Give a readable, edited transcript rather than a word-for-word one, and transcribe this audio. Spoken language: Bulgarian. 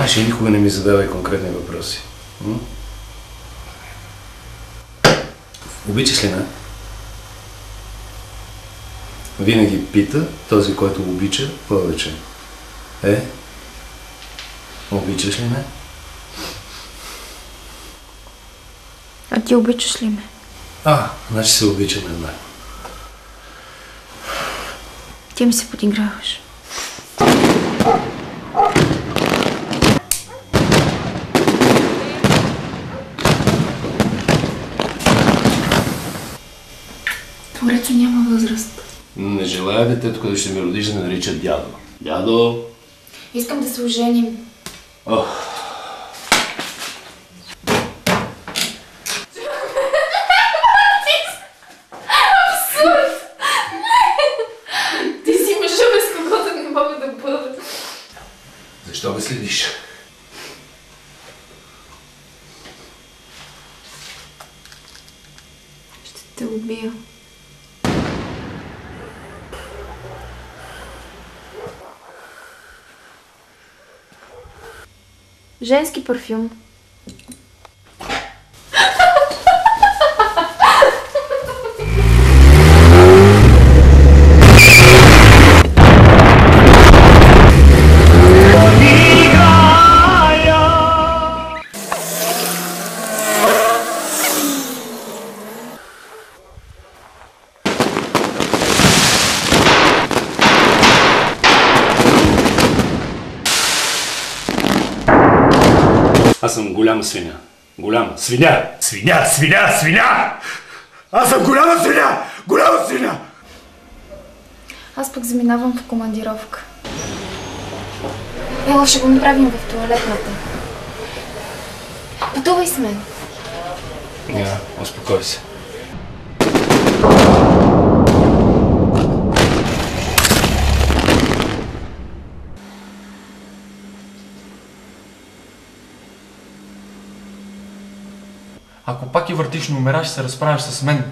Знаеш, и никога не ми задавай конкретни въпроси. Обичаш ли ме? Винаги пита този, който обича повече. Обичаш ли ме? А ти обичаш ли ме? Значи се обичаме еднакво. Ти ми се подиграваш. Творецо няма възраст. Не желая детето, което ще ми родиш, да ме нарича дядо. Дядо! Искам да се оженим. Абсурд! Ти си мъжа, без когото не мога да бъда. Защо ме следиш? Ще те убия. Женски парфюм. Аз съм голяма свиня. Голяма свиня! Свиня! Аз съм голяма свиня! Голяма свиня! Аз пък заминавам в командировка. Ела, ще го направим в тоалетната. Пътувай с мен. Успокой се. Ако пак и въртиш номера, ще се разправяш с мен.